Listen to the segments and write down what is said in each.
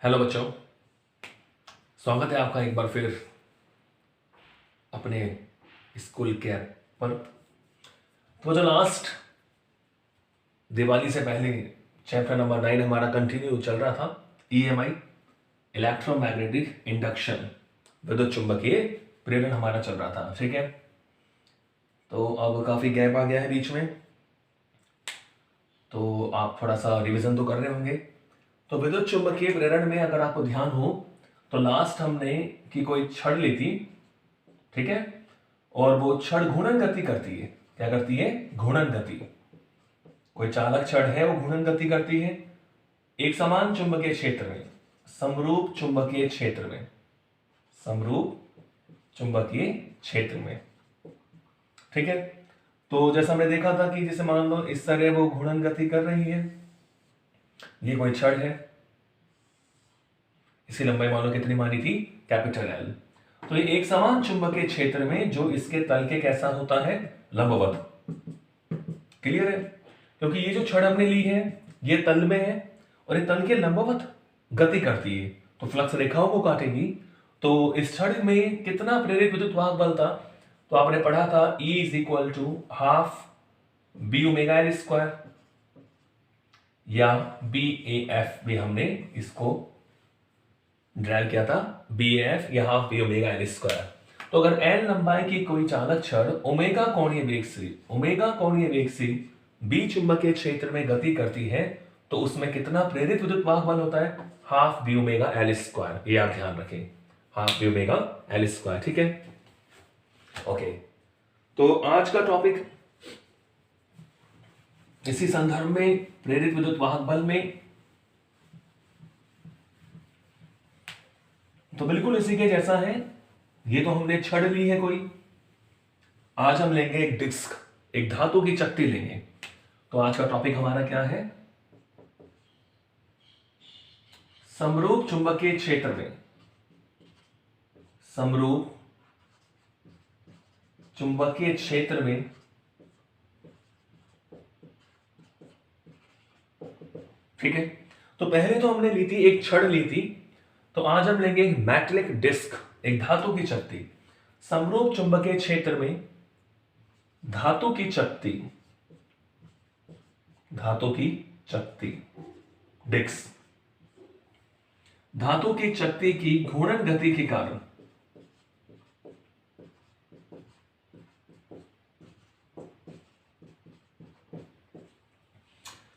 Hello बच्चों, स्वागत है आपका एक बार फिर अपने स्कूल के ऐप पर। तो जो लास्ट दिवाली से पहले चैप्टर नंबर 9 हमारा कंटिन्यू चल रहा था, ईएमआई इलेक्ट्रोमैग्नेटिक इंडक्शन, विद्युत चुंबकीय प्रेरण हमारा चल रहा था। ठीक है, तो अब काफ़ी गैप आ गया है बीच में, तो आप थोड़ा सा रिवीजन तो कर रहे होंगे। तो विद्युत चुंबकीय प्रेरण में अगर आपको ध्यान हो तो लास्ट हमने कि कोई छड़ ली थी, ठीक है, और वो छड़ घूर्णन गति करती है। क्या करती है? घूर्णन गति। कोई चालक छड़ है, वो घूर्णन गति करती है एक समान चुंबकीय क्षेत्र में, समरूप चुंबकीय क्षेत्र में, समरूप चुंबकीय क्षेत्र में। ठीक है, तो जैसा हमने देखा था कि जैसे मान लो इस तरह वो घूर्णन गति कर रही है, ये कोई छड़ है, इसकी लंबाई मान लो कितनी मानी थी? Capital L. तो ये एक समान चुंबकीय क्षेत्र में जो इसके तल के कैसा होता है? लंबवत। क्लियर है? क्योंकि ये जो छड़ हमने ली है ये तल में है और ये तल के लंबवत गति करती है, तो फ्लक्स रेखाओं को काटेगी। तो इस छड़ में कितना प्रेरित विद्युत वाहक बल था? तो आपने पढ़ा था E is equal to half B omega L square, या बी ए एफ भी हमने इसको ड्राइव किया था, बी एफ या half B omega L square. तो अगर एल लंबाई की कोई चालक छड़ ओमेगा कोणीय वेग से बी चुंबकीय क्षेत्र में गति करती है तो उसमें कितना प्रेरित विद्युत वाहक बल होता है? Half B omega L square. ये आप ध्यान रखें, half B omega L square. ठीक है, ओके। तो आज का टॉपिक इसी संदर्भ में प्रेरित विद्युत वाहक बल में, तो बिल्कुल इसी के जैसा है। ये तो हमने छड़ ली है कोई, आज हम लेंगे एक डिस्क, एक धातु की चकती लेंगे। तो आज का टॉपिक हमारा क्या है? समरूप चुंबकीय क्षेत्र में, समरूप चुंबकीय क्षेत्र में ठीक है। तो पहले तो हमने ली थी एक छड़ ली थी, तो आज हम लेंगे एक मेटलिक डिस्क, एक धातु की चकती। समरूप चुंबकीय क्षेत्र में धातु की चकती, धातु की चकती डिस्क, धातु की चकती की घूर्णन गति के कारण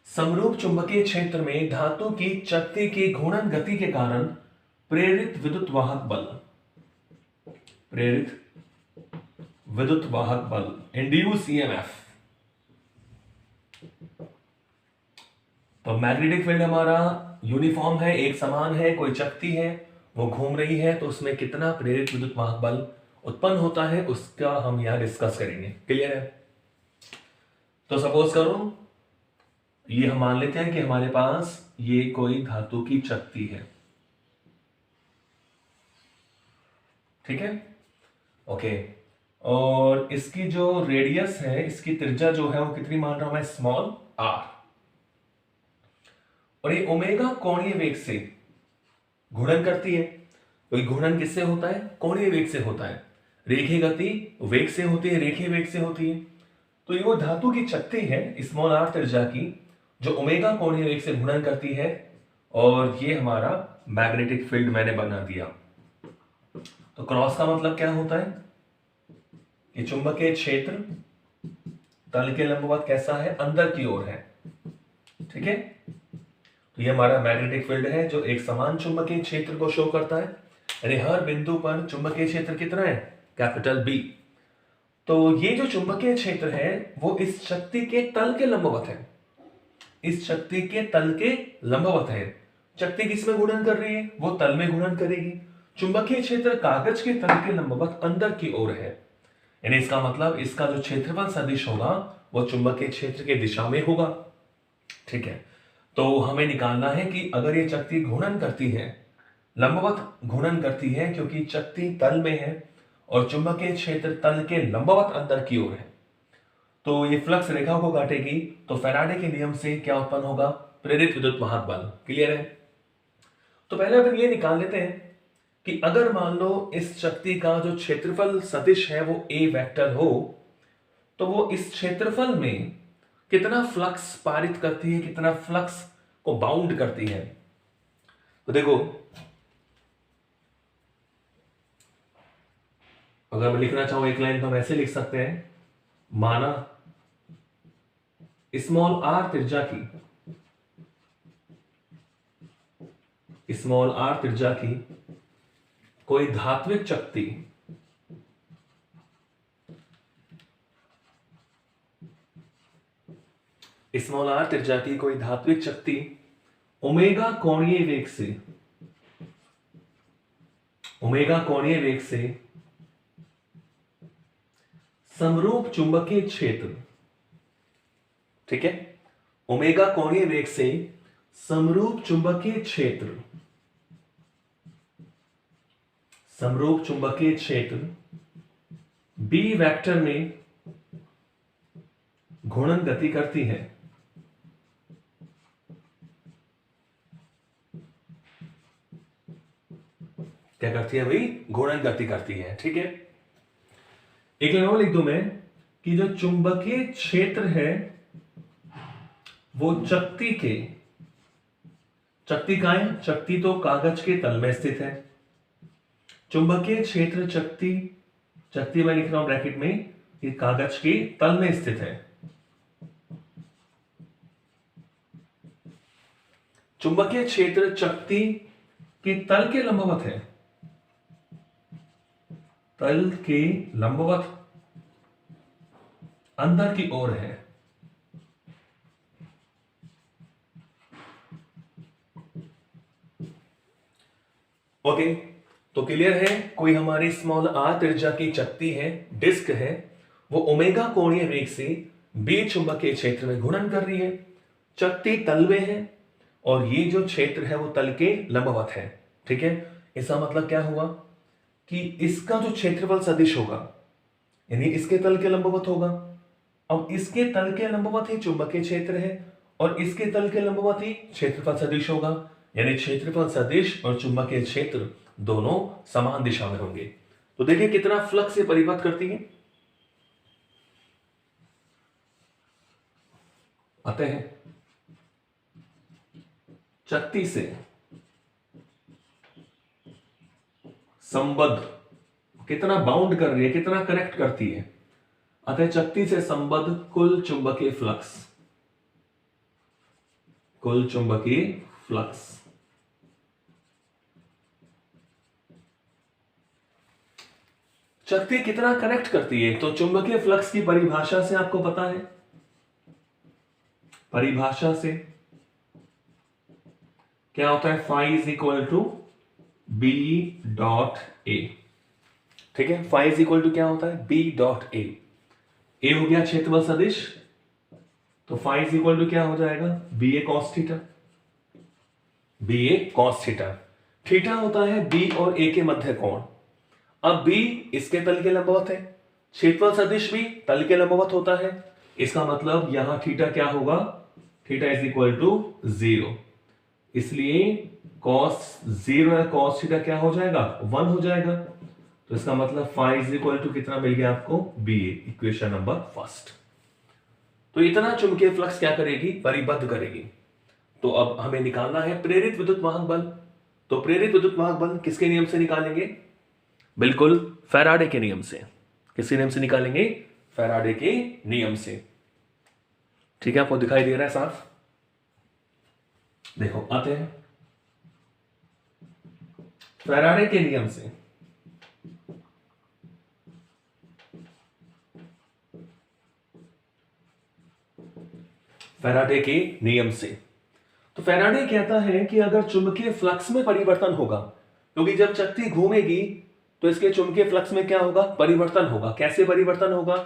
समरूप चुंबकीय क्षेत्र में धातु की चकती की घूर्णन गति के कारण प्रेरित विद्युत वाहक बल, प्रेरित विद्युत वाहक बल, इंड्यूस ईएमएफ। तो मैग्नेटिक फील्ड हमारा यूनिफॉर्म है, एक समान है, कोई चकती है वो घूम रही है, तो उसमें कितना प्रेरित विद्युत वाहक बल उत्पन्न होता है उसका हम यहां डिस्कस करेंगे। क्लियर है? तो सपोज करो ये हम मान लेते हैं कि हमारे पास ये कोई धातु की चकती है, ठीक है, ओके। और इसकी जो रेडियस है, इसकी त्रिज्या जो है वो कितनी मान रहा हूं मैं? Small r. और ये ओमेगा कोणीय वेग से घूर्णन करती है। तो ये घूर्णन किससे होता है? कोणीय वेग से होता है। रेखीय गति वेग से होती है, रेखीय वेग से होती है। तो ये वो धातु की चकती है स्मॉल आर त्रिज्या की, जो ओमेगा कोणीय वेग से घूर्णन करती है, और ये हमारा मैग्नेटिक फील्ड मैंने बना दिया। तो क्रॉस का मतलब क्या होता है कि चुंबकीय क्षेत्र तल के लंबवत कैसा है? अंदर की ओर है। ठीक है, तो ये हमारा मैग्नेटिक फील्ड है जो एक समान चुंबकीय क्षेत्र को शो करता है, यानी हर बिंदु पर चुंबकीय क्षेत्र कितना है? Capital B. तो ये जो चुंबकीय क्षेत्र है वो इस शक्ति के तल के लंबवत है, इस शक्ति के तल के लंबवत है। शक्ति किसमें घूर्णन कर रही है? वो तल में घूर्णन करेगी। चुंबकीय क्षेत्र कागज के तल के लंबवत अंदर की ओर है, यानी इसका मतलब इसका जो क्षेत्रफल सदिश होगा वो चुंबकीय क्षेत्र के दिशा में होगा। ठीक है, तो हमें निकालना है कि अगर ये चकती घूर्णन करती है, लंबवत घूर्णन करती है, क्योंकि चकती तल में है और चुंबकीय क्षेत्र तल के लंबवत अंदर की ओर है, तो ये फ्लक्स रेखा को काटेगी। तो फैराडे के नियम से क्या उत्पन्न होगा? प्रेरित विद्युत वाहक बल। क्लियर है? तो पहले अपन ये निकाल लेते हैं कि अगर मान लो इस शक्ति का जो क्षेत्रफल सदिश है वो ए वेक्टर हो, तो वो इस क्षेत्रफल में कितना फ्लक्स पारित करती है, कितना फ्लक्स को बाउंड करती है। तो देखो, अगर मैं लिखना चाहूं एक लाइन तो हम ऐसे लिख सकते हैं, माना स्मॉल आर त्रिज्या की कोई धात्विक शक्ति स्मॉल आर त्रिज्या की कोई धात्विक शक्ति ओमेगा कोणीय वेग से समरूप चुंबकीय क्षेत्र, ठीक है, ओमेगा कोणीय वेग से समरूप चुंबकीय क्षेत्र बी वेक्टर में घूर्णन गति करती है। क्या करती है भाई? घूर्णन गति करती है, ठीक है। एक लाइन और लिख दूं मैं कि जो चुंबकीय क्षेत्र है वो चकती का है, चकती तो कागज के तल में स्थित है। चुंबकीय क्षेत्र चकती मैं लिख रहा हूं ब्रैकेट में, ये कागज के तल में स्थित है। चुंबकीय क्षेत्र चकती के तल के लंबवत है, तल के लंबवत अंदर की ओर है। ओके, तो क्लियर है, कोई हमारी स्मॉल आर त्रिज्या की चकती है, डिस्क है, वो ओमेगा कोणीय वेग से बी चुंबकीय क्षेत्र में घूर्णन कर रही है। चकती तल में है और ये जो क्षेत्र है वो तल के लंबवत है, ठीक है। इसका मतलब क्या हुआ कि इसका जो क्षेत्रफल सदिश होगा यानी इसके तल के लंबवत होगा। अब इसके तल के लंबवत ही चुंबकीय क्षेत्र है और इसके तल के लंबवत ही क्षेत्रफल सदिश होगा, यानी क्षेत्रफल सदिश और चुंबकीय क्षेत्र दोनों समान दिशा में होंगे। तो देखिए कितना फ्लक्स से परिवर्त करती है। आते हैं चकती से संबद्ध, कितना बाउंड कर रही है, कितना कनेक्ट करती है। अतः चकती से संबद्ध कुल चुंबकीय फ्लक्स चकती कितना कनेक्ट करती है, तो चुंबकीय फ्लक्स की परिभाषा से आपको पता है, परिभाषा से क्या होता है, phi is equal to B dot A, ठीक है। फाई इज इक्वल टू क्या होता है, बी डॉट ए। ए हो गया क्षेत्रफल सदिश, तो फाई इज इक्वल टू क्या हो जाएगा, बी ए कॉस थीटा। बी ए कॉस थीटा, थीटा होता है बी और ए के मध्य कोण। अब बी इसके तल के लंबवत है, क्षेत्रफल सदिश भी तल के लंबवत होता है, इसका मतलब यहां थीटा क्या होगा, थीटा इज इक्वल टू 0। इसलिए cos 0 है, cos थीटा क्या हो जाएगा, 1 हो जाएगा। तो इसका मतलब फाई इज इक्वल टू कितना मिल गया आपको, बी ए, इक्वेशन नंबर फर्स्ट। तो इतना चुंबकीय फ्लक्स क्या करेगी, परिबद्ध करेगी। तो अब हमें निकालना है प्रेरित विद्युत वाहक बल। तो प्रेरित विद्युत वाहक बल किसके नियम से निकालेंगे, बिल्कुल फैराडे के नियम से। किसके नियम से निकालेंगे, फैराडे के नियम से, ठीक है। आपको दिखाई दे रहा है साफ, देखो आते हैं फैराडे के नियम से। फैराडे के नियम से तो फैराडे कहता है कि अगर चुंबकीय फ्लक्स में परिवर्तन होगा, क्योंकि जब चकती घूमेगी तो इसके चुंबकीय फ्लक्स में क्या होगा, परिवर्तन होगा। कैसे परिवर्तन होगा,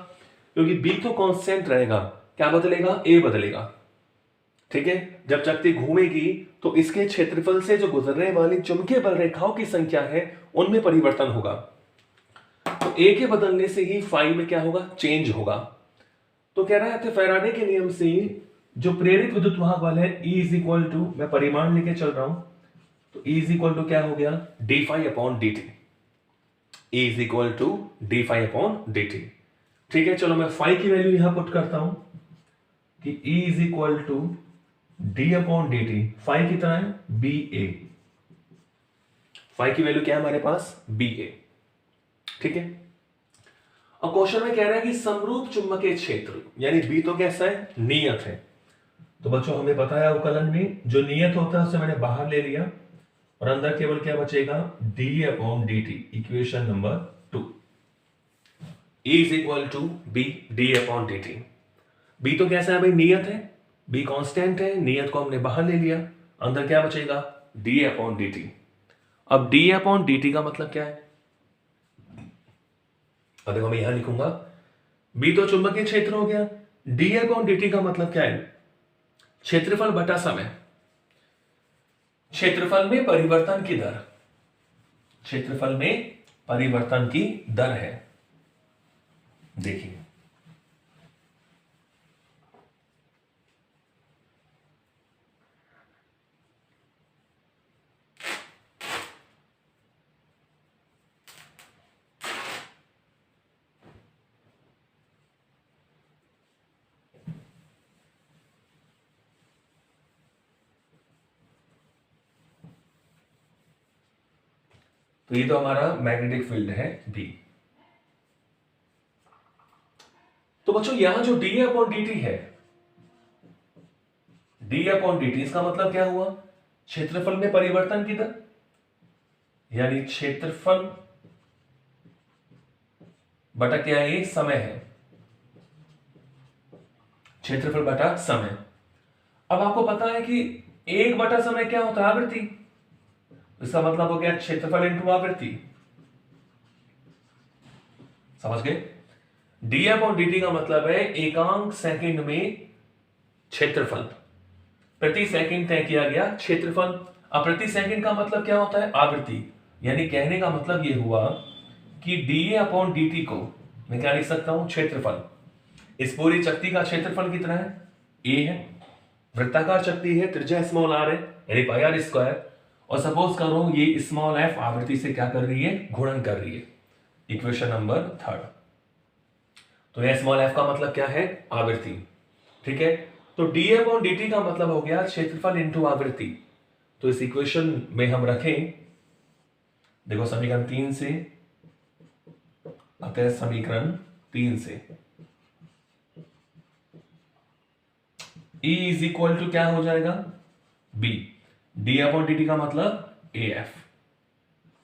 क्योंकि बी तो कांस्टेंट रहेगा, क्या बदलेगा, ए बदलेगा, ठीक है। जब चकती घूमेगी तो इसके क्षेत्रफल से जो गुजरने वाली चुंबकीय बल रेखाओं की संख्या है उनमें परिवर्तन होगा। तो ए के बदलने से ही फाई में क्या होगा, चेंज होगा। तो कह रहा है फैराडे के नियम से जो प्रेरित विद्युत वाहक बल है E इज इक्वल टू, मैं परिमाण लेके चल रहा हूं, तो E इज इक्वल टू क्या हो गया, d phi upon d t. E is equal to d phi upon d t. ठीक है, चलो मैं फाई की वैल्यू यहां पुट करता हूं कि E is equal to d upon d t. Phi कितना है, बी ए। फाई की वैल्यू क्या है हमारे पास, बी ए। ठीक है, अब क्वेश्चन में कह रहा है कि समरूप चुंबकीय क्षेत्र, यानी बी तो कैसा है, नियत है। तो बच्चों हमें पता है अवकलन में जो नियत होता है उसे मैंने बाहर ले लिया और अंदर केवल क्या बचेगा, d upon d t. Equation number 2, E is equal to B d upon d t. B तो कैसा है भाई, नियत है, बी कांस्टेंट है, नियत को हमने बाहर ले लिया, अंदर क्या बचेगा, डी अपॉन डी टी। अब डी अपॉन डी टी का मतलब क्या है, अब देखो मैं यहां लिखूंगा, बी तो चुंबकीय क्षेत्र हो गया, डी अपॉन डी टी का मतलब क्या है, क्षेत्रफल बटा समय। क्षेत्रफल में परिवर्तन की दर, क्षेत्रफल में परिवर्तन की दर है। देखिए तो ये तो हमारा मैग्नेटिक फील्ड है बी। तो बच्चों यहां जो डी अपॉन डी टी है, डी अपॉन डी टी, इसका मतलब क्या हुआ, क्षेत्रफल में परिवर्तन की दर, यानी क्षेत्रफल बटा क्या है, ये समय है, क्षेत्रफल बटा समय। अब आपको पता है कि एक बटा समय क्या होता है, आवृत्ति। इसका मतलब हो गया क्षेत्रफल इंटू आवृत्ति। समझ गए, डी अपॉन डी टी का मतलब है एकांक सेकंड में क्षेत्रफल, प्रति सेकंड तय किया गया क्षेत्रफल। अब प्रति सेकंड का मतलब क्या होता है, आवृत्ति। यानी कहने का मतलब यह हुआ कि डी अपॉन डी टी को मैं क्या लिख सकता हूं, क्षेत्रफल। इस पूरी चक्ति का क्षेत्रफल कितना है, ए है, वृत्ताकार चक्ति है, त्रिज्या स्मॉल आर है, यानी पाई आर स्क्वायर। और सपोज करो ये स्मॉल एफ आवृत्ति से क्या कर रही है, घूर्णन कर रही है। Equation number 3। तो यह स्मॉल एफ का मतलब क्या है, आवृत्ति। ठीक है, तो डी अपॉन डी टी का मतलब हो गया क्षेत्रफल इंटू आवृत्ति। तो इस इक्वेशन में हम रखें, देखो समीकरण 3 से, अतः समीकरण 3 से E इज इक्वल टू क्या हो जाएगा, B। D upon d T का मतलब ए एफ।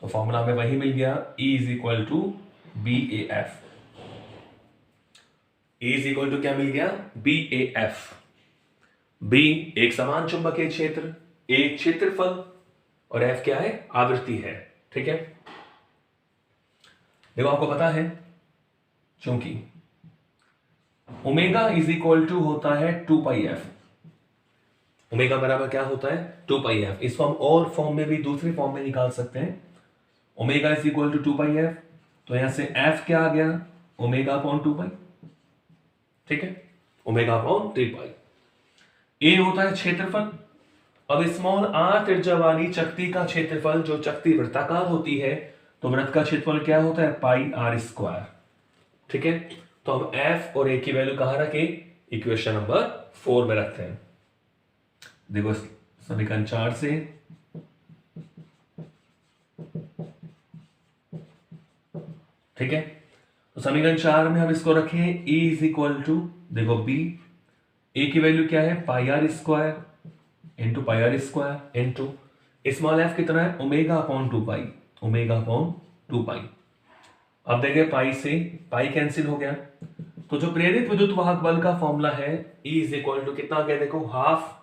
तो फॉर्मूला में वही मिल गया, E is equal to B A F. E is equal to क्या मिल गया, बी ए एफ। B एक समान चुंबकीय क्षेत्र, एक क्षेत्रफल, और F क्या है, आवृत्ति है। ठीक है, देखो आपको पता है चूंकि ओमेगा इज इक्वल टू होता है 2 पाई एफ। ओमेगा बराबर क्या होता है, 2 पाई एफ। इसको हम और फॉर्म में भी, दूसरी फॉर्म में निकाल सकते हैं। Omega is equal to 2 pi f, तो यहां से एफ क्या आ गया, ओमेगा अपॉन 2 पाई। ठीक है, ओमेगा अपॉन 3 पाई। ए होता है क्षेत्रफल। अब स्मॉल आर त्रिज्या वाली चक्ति का क्षेत्रफल, जो चक्ति वृत्ताकार होती है, तो वृत्त का क्षेत्रफल क्या होता है, पाई आर स्क्वायर। ठीक है, तो हम एफ और ए की वैल्यू कहां रखे, इक्वेशन नंबर 4 में रखते हैं। देखो समीकरण 4 से ठीक है, तो समीकरण 4 में हम इसको रखें, E इज इक्वल टू, देखो B, A की वैल्यू क्या है, pi r square into pi r square into small f कितना है, omega upon 2 pi, omega upon 2 pi. अब देखें पाई से पाई कैंसिल हो गया, तो जो प्रेरित विद्युत वाहक बल का फॉर्मूला है, E इज इक्वल टू कितना आ गया, देखो half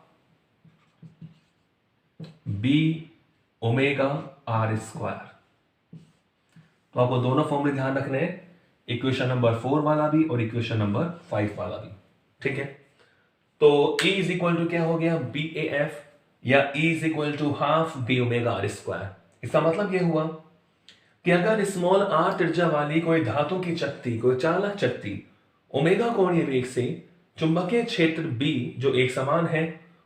B omega r square. तो आपको दोनों फॉर्मूले ध्यान रखने हैं, इक्वेशन नंबर 4 वाला भी और इक्वेशन नंबर 5 वाला भी। ठीक है, तो E इज इक्वल टू क्या हो गया, बी ए एफ, या E is equal to half B omega r square. इसका मतलब यह हुआ कि अगर स्मॉल आर त्रिज्या वाली कोई धातु की चक्ति, कोई चालक चक्ति ओमेगा कोणीय वेग से चुंबकीय क्षेत्र B जो एक समान है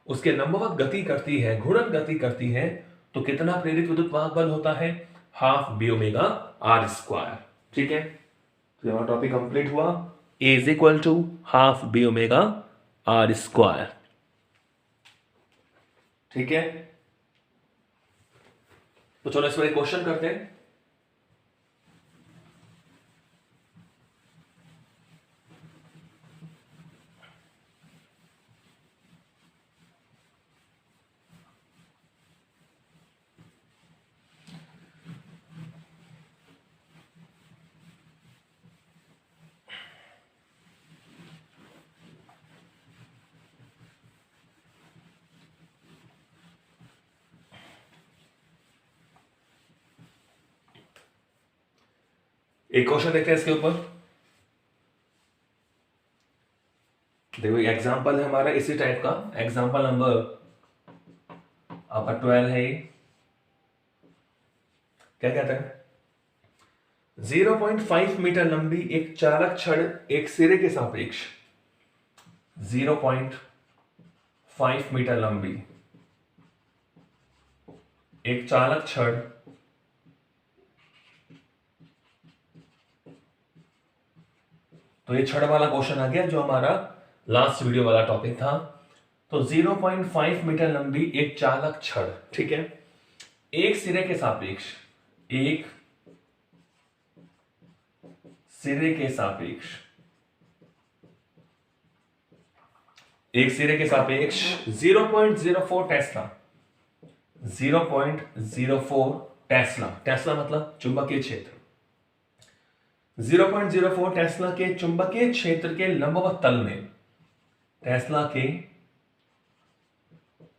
उसके लंबवत गति करती है, घूर्णन गति करती है, तो कितना प्रेरित विद्युत वाहक बल होता है? Half B omega r square. ठीक है, तो हमारा टॉपिक कंप्लीट हुआ। A is equal to half B omega r square. ठीक है, तो चलो इस पर एक क्वेश्चन करते हैं। एक क्वेश्चन देखते हैं इसके ऊपर। देखो एग्जाम्पल है हमारा इसी टाइप का, एग्जाम्पल नंबर आपका 12 है ये। क्या कहता है? 0.5 मीटर लंबी एक चालक छड़ एक सिरे के सापेक्ष 0.5 मीटर लंबी एक चालक छड़ तो ये छड़ वाला क्वेश्चन आ गया जो हमारा लास्ट वीडियो वाला टॉपिक था। तो 0.5 मीटर लंबी एक चालक छड़, ठीक है, एक सिरे के सापेक्ष एक सिरे के सापेक्ष एक सिरे के सापेक्ष 0.04 टेस्ला 0.04 टेस्ला, टेस्ला मतलब चुंबकीय क्षेत्र, 0.04 टेस्ला के चुंबकीय क्षेत्र के लंबवत तल में, टेस्ला के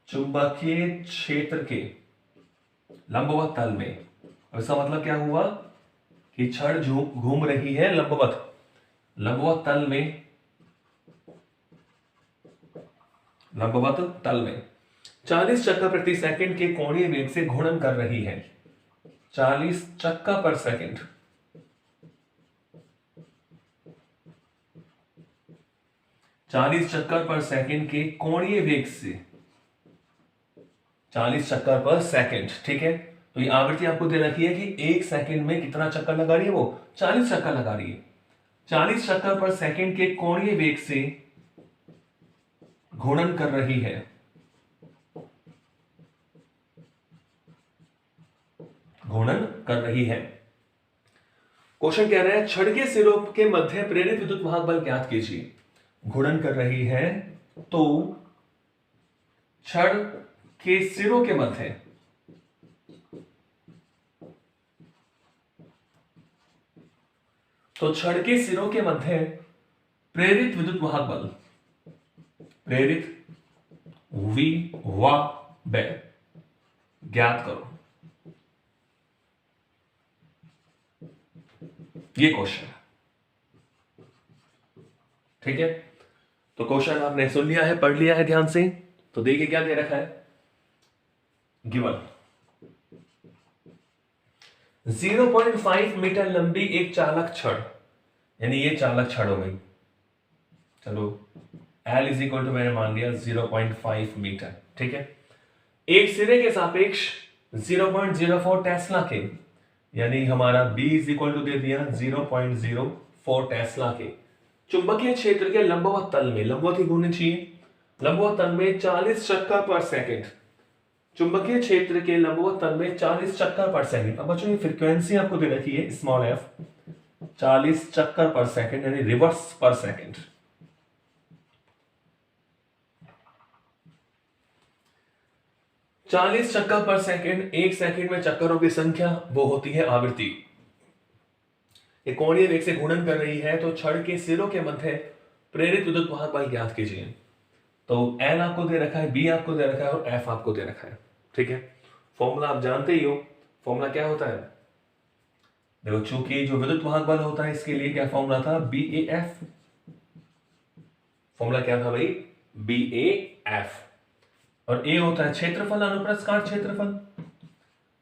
चुंबकीय क्षेत्र के लंबवत तल में, इसका मतलब क्या हुआ कि छड़ घूम रही है लंबवत तल में, लंबवत तल में 40 चक्कर प्रति सेकंड के कोणीय वेग से घूर्णन कर रही है। 40 चक्कर पर सेकंड, 40 चक्कर पर सेकंड के कोणीय वेग से, 40 चक्कर पर सेकंड, ठीक है। तो ये आवृत्ति आपको दे रखी है कि एक सेकंड में कितना चक्कर लगा रही है, वो 40 चक्कर लगा रही है। 40 चक्कर पर सेकंड के कोणीय वेग से घूर्णन कर रही है, घूर्णन कर रही है। क्वेश्चन कह रहा है छड़ के सिरों के मध्य प्रेरित विद्युत वाहक बल ज्ञात कीजिए। घूर्णन कर रही है तो छड़ के सिरों के मध्य, तो छड़ के सिरों के मध्य प्रेरित विद्युत वाहक बल, प्रेरित बल ज्ञात करो। ये क्वेश्चन है, ठीक है। तो क्वेश्चन आपने सुन लिया है, पढ़ लिया है ध्यान से। तो देखिए क्या दे रखा है, गिवन 0.5 मीटर लंबी एक चालक छड़, यानी ये चालक छड़ हो गई। चलो L इज इक्वल टू मैंने मान लिया 0.5 मीटर, ठीक है। एक सिरे के सापेक्ष 0.04 टेस्ला के, यानी हमारा B इज इक्वल टू दे दिया 0.04 टेस्ला के चुंबकीय क्षेत्र के लंबवत तल में, लंबवत ही घूमने चाहिए, लंबवत तल में 40 चक्कर पर सेकंड, चुंबकीय क्षेत्र के लंबवत तल में 40 चक्कर पर सेकंड। अब बच्चों ये फ्रीक्वेंसी आपको दे रखी है स्मॉल f, 40 चक्कर पर सेकंड यानी रिवर्स पर सेकंड। चालीस चक्कर पर सेकंड, एक सेकंड में चक्करों की संख्या वो होती है आवृत्ति। ये कोणीय वेग से घूर्णन कर रही है तो छड़ के सिरों के मध्य प्रेरित विद्युत वाहक बल ज्ञात कीजिए। तो L आपको दे रखा है, B आपको दे रखा है और F आपको दे रखा है, ठीक है। फॉर्मूला आप जानते ही हो, फॉर्मूला क्या होता है, देखो चूंकि जो विद्युत वाहक बल होता है इसके लिए क्या फॉर्मूला था, BAF। फॉर्मूला क्या था भाई, BAF। और A होता है क्षेत्रफल अनुप्रस्थ काट क्षेत्रफल,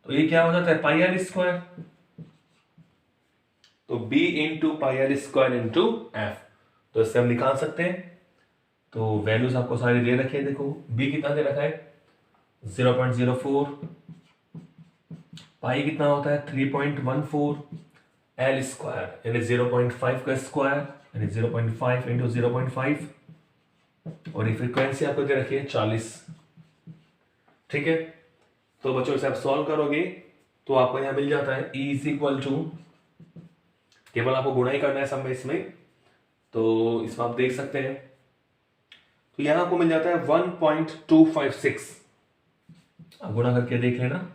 तो ये क्या हो जाता है पाई आर स्क्वायर, तो B into pi r square into F। तो इससे हम निकाल सकते हैं। तो वैल्यूज आपको सारी दे रखी है, देखो B कितना दे रखा है 0.04, पाई कितना होता है 3.14 एल स्क्वायर यानी 0.5 का स्क्वायर यानी 0.5 इंटू 0.5 और ये फ्रीक्वेंसी आपको दे रखी है 40। ठीक है, तो बच्चों इसे आप सॉल्व करोगे तो आपको यहां मिल जाता है E इज इक्वल टू, केवल आपको गुणा ही करना है सब में इसमें, तो इसमें आप देख सकते हैं तो यहां आपको मिल जाता है 1.256। आप गुणा करके देख लेना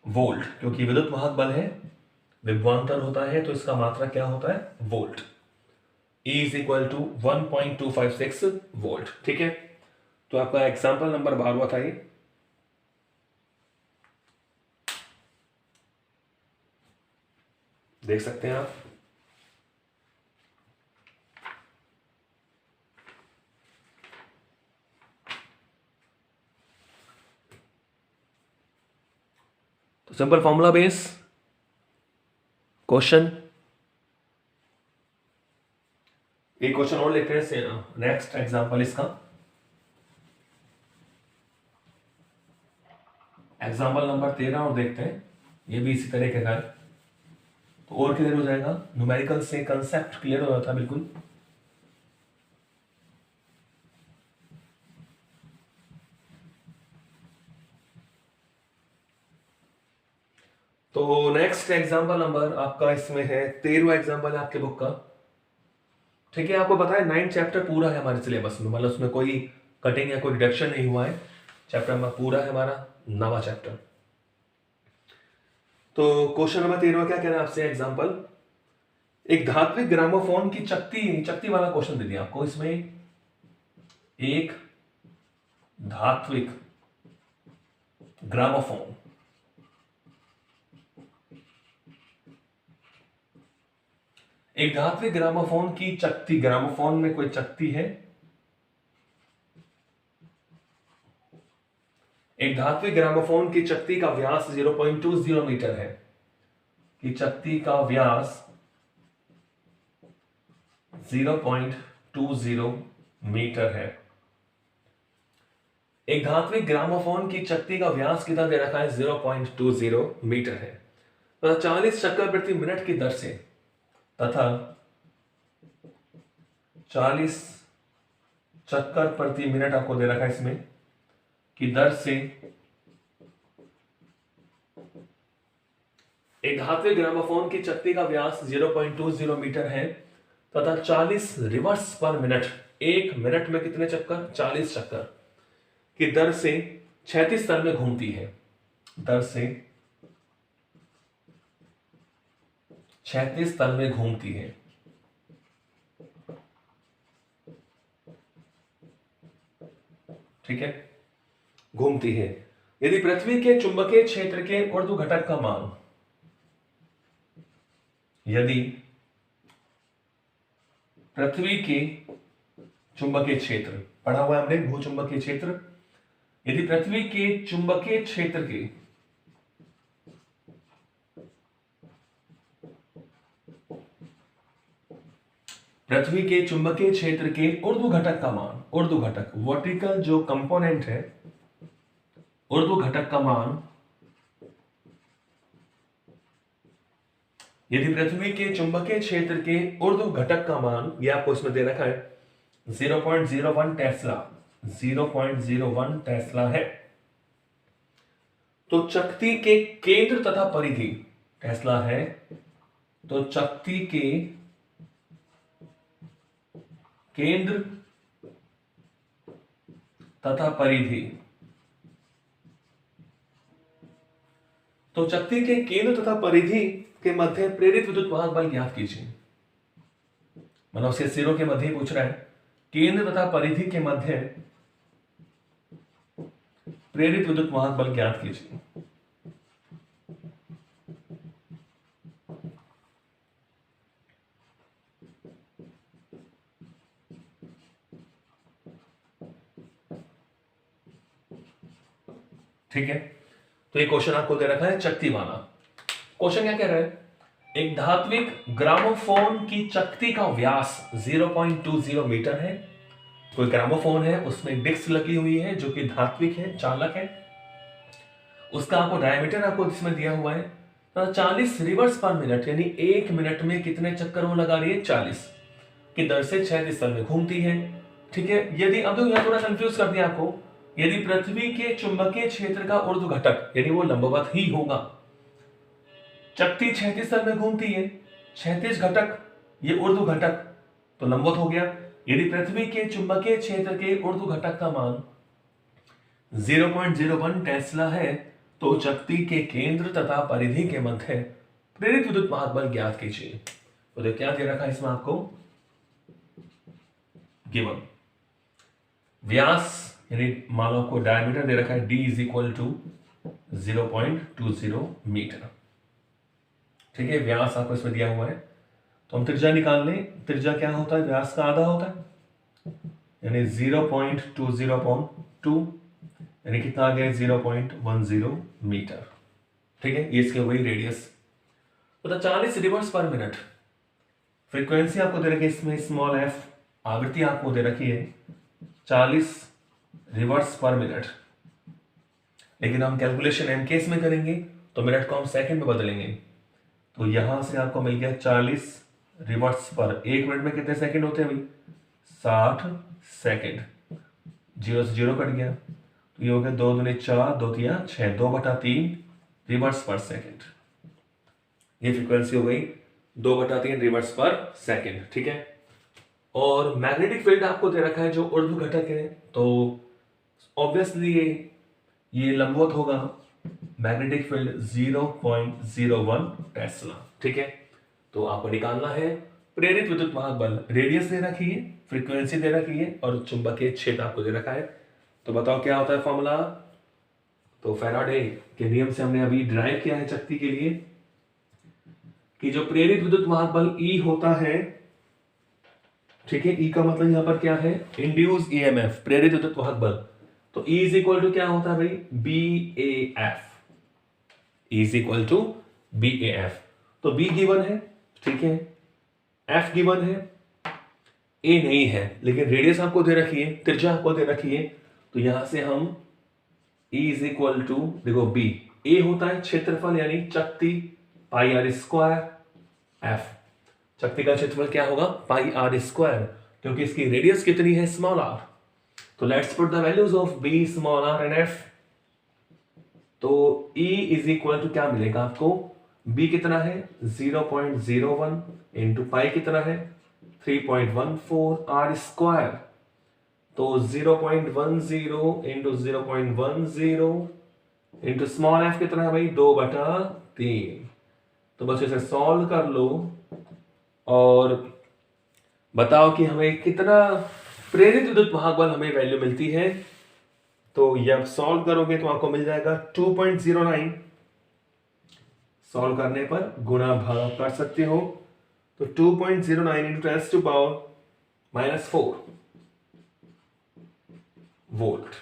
वोल्ट, क्योंकि विद्युत वाहक बल है, विभवांतर होता है तो इसका मात्रा क्या होता है volt. E is equal to 1.256 volt. ठीक है, तो आपका एग्जाम्पल नंबर 12 था ये। देख सकते हैं आप। तो सिंपल फॉर्मूला बेस क्वेश्चन, एक क्वेश्चन और लेते हैं नेक्स्ट एग्जांपल इसका। एग्जांपल नंबर 13 और देखते हैं, ये भी इसी तरीके का है, तो और क्लियर हो जाएगा, न्यूमेरिकल से कंसेप्ट क्लियर हो जाता है बिल्कुल। तो नेक्स्ट एग्जांपल नंबर आपका इसमें है 13वां एग्जांपल है आपके बुक का। ठीक है, आपको पता है 9 चैप्टर पूरा है हमारे सिलेबस में, मतलब उसमें कोई कटिंग या कोई रिडक्शन नहीं हुआ है, चैप्टर में पूरा है हमारा 9वां चैप्टर। तो क्वेश्चन नंबर 13 क्या कह रहा है आपसे एग्जांपल, एक धात्विक ग्रामोफोन की चकती वाला क्वेश्चन दे दिया आपको। इसमें एक धात्विक ग्रामोफोन, एक धात्विक ग्रामोफोन की चकती, ग्रामोफोन में कोई चकती है, एक धात्विक ग्रामोफोन की चकती का व्यास 0.20 मीटर है, कि चकती का व्यास 0.20 मीटर है। एक धात्विक ग्रामोफोन की चकती का व्यास कितना दे रखा है 0.20 मीटर है तथा 40 चक्कर प्रति मिनट की दर से, तथा 40 चक्कर प्रति मिनट आपको दे रखा है इसमें की दर से एक धात्विक ग्रामोफोन की चकती का व्यास 0.20 मीटर है तथा 40 रिवर्स पर मिनट, एक मिनट में कितने चक्कर 40 चक्कर की दर से 36 तल में घूमती है, दर से 36 तल में घूमती है। ठीक है, घूमती है। यदि पृथ्वी के चुंबकीय क्षेत्र के ऊर्ध्व घटक का मान, यदि पृथ्वी के चुंबकीय क्षेत्र पढ़ा हुआ है हमने भूचुंबकीय क्षेत्र, यदि पृथ्वी के चुंबकीय क्षेत्र के पृथ्वी के चुंबकीय क्षेत्र के ऊर्ध्व घटक का मान, ऊर्ध्व घटक वर्टिकल जो कंपोनेंट है, ऊर्ध्व घटक का मान, यदि पृथ्वी के चुंबकीय क्षेत्र के ऊर्ध्व घटक का मान, यह आपको इसमें दे रखा है 0.01 टेस्ला, 0.01 टेस्ला है, तो चकती के केंद्र तथा परिधि टेस्ला है, तो चकती के केंद्र तथा परिधि, तो चकती के केंद्र तथा परिधि के मध्य प्रेरित विद्युत वाहक बल ज्ञात कीजिए। मतलब उसके सिरों के मध्य पूछ रहा है, केंद्र तथा परिधि के मध्य प्रेरित विद्युत वाहक बल ज्ञात कीजिए। ठीक है, तो ये क्वेश्चन आपको दे रखा है चकती वाला। क्वेश्चन क्या कह रहा है, एक धात्विक ग्रामोफोन की चकती का व्यास 0.20 मीटर है। कोई ग्रामोफोन है, उसमें डिस्क लगी हुई है जो कि धात्विक है, चालक है, उसका आपको डायमीटर आपको इसमें दिया हुआ है 40 रिवर्स पर मिनट, यानी 1 मिनट में कितने चक्कर वो लगा रही है, 40 की दर से क्षैतिज तल में घूमती है। ठीक है, यदि अब तो यहां थोड़ा कंफ्यूज कर दिया आपको, यदि पृथ्वी के चुंबकीय क्षेत्र का ऊर्ध्व घटक यानी वो लंबवत ही होगा, चकती क्षैतिज तल में घूमती है, क्षैतिज घटक ये ऊर्ध्व घटक तो लंबवत हो गया। यदि पृथ्वी के चुंबकीय क्षेत्र के ऊर्ध्व घटक का मान 0.01 टेस्ला है तो चकती के केंद्र तथा परिधि के मध्य प्रेरित विद्युत वाहक बल ज्ञात कीजिए। तो क्या दे रखा है इसमें आपको, गिवन व्यास यानी मान लो आपको डायमीटर दे रखा है d is equal to 0.20 metre. ठीक है, व्यास आपको इसमें दिया हुआ है, तो हम त्रिज्या निकाल लें। त्रिज्या क्या होता है, व्यास का आधा होता है, यानी 0.20/2 यानी कितना आ गया, 0.10 मीटर। ठीक है, ये इसके वही रेडियस। तो 40 रिवर्स पर मिनट, फ्रीक्वेंसी आपको दे रखी है इसमें स्मॉल f, आवृत्ति आपको दे रखी है 40 रिवर्स पर मिनट, लेकिन हम कैलकुलेशन एम केस में करेंगे तो मिनट को हम सेकंड में बदलेंगे। तो यहां से आपको मिल गया 40 रिवर्स पर, 1 मिनट में कितने सेकंड होते हैं भाई, 60 सेकंड, 0 से 0 कट गया, तो ये हो गया 2 दूनी 4, 2 तिया 6, 2/3 रिवर्स पर सेकंड। ये फ्रीक्वेंसी हो गई 2/3 रिवर्स पर सेकंड। ठीक है, और मैग्नेटिक फील्ड आपको दे रखा है जो ऊर्ध्व घटक है, तो ऑब्वियसली ये लंबवत होगा, मैग्नेटिक फील्ड 0.01 टेस्ला। ठीक है, तो आपको निकालना है प्रेरित विद्युत वाहक बल, रेडियस दे रखी है, फ्रीक्वेंसी दे रखी है और चुंबकीय क्षेत्र आपको दे रखा है। तो बताओ क्या होता है फॉर्मूला। तो फैराडे के नियम से हमने अभी डिराइव किया है चकती के लिए कि जो प्रेरित विद्युत वाहक बल E होता है, ठीक है, E का मतलब यहां पर क्या है, इंड्यूस EMF, प्रेरित विद्युत वाहक बल। तो E इज इक्वल टू क्या होता है भाई, BAF, E is equal to BAF। तो B गिवन है, ठीक है, F गिवन है, A नहीं है, लेकिन रेडियस आपको दे रखी है, त्रिज्या आपको दे रखी है, तो यहां से हम E इज इक्वल टू, देखो B, A होता है क्षेत्रफल यानी चकती पाई आर स्क्वायर, F चकती का क्षेत्रफल क्या होगा, पाई आर स्क्वायर, क्योंकि इसकी रेडियस कितनी है, स्मॉल r। तो let's put the values of B small r and F। तो E इज इक्वल टू क्या मिलेगा आपको, B कितना है 0.01 इंटू पाई कितना है 3.14 r स्क्वायर, तो 0.10 इंटू 0.10 इंटू स्मॉल f कितना है भाई 2/3। तो बस इसे सॉल्व कर लो और बताओ कि हमें कितना प्रेरित विद्युत वाहक बल हमें वैल्यू मिलती है। तो ये आप सॉल्व करोगे तो आपको मिल जाएगा 2.09, सॉल्व करने पर गुणा भाग कर सकते हो, तो 2.09 into 10 to power -4 volt,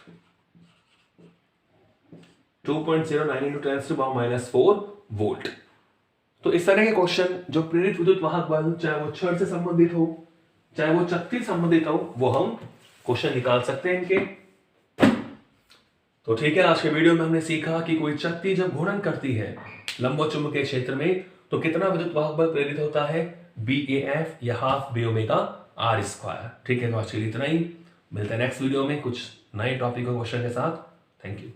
2.09 into 10 to power -4 volt. तो इस तरह के क्वेश्चन जो प्रेरित विद्युत वाहक बल, चाहे वो छड़ से संबंधित हो चाहे वो चकती संबंधित हो, वो हम क्वेश्चन निकाल सकते हैं इनके। तो ठीक है, आज के वीडियो में हमने सीखा कि कोई चकती जब घूर्णन करती है लंबवत चुंबकीय क्षेत्र में तो कितना विद्युत वाहक बल प्रेरित होता है, BAF या half B omega R square. ठीक है, तो आज के लिए इतना ही, मिलते हैं नेक्स्ट वीडियो में कुछ नए टॉपिक और क्वेश्चन के साथ। Thank you.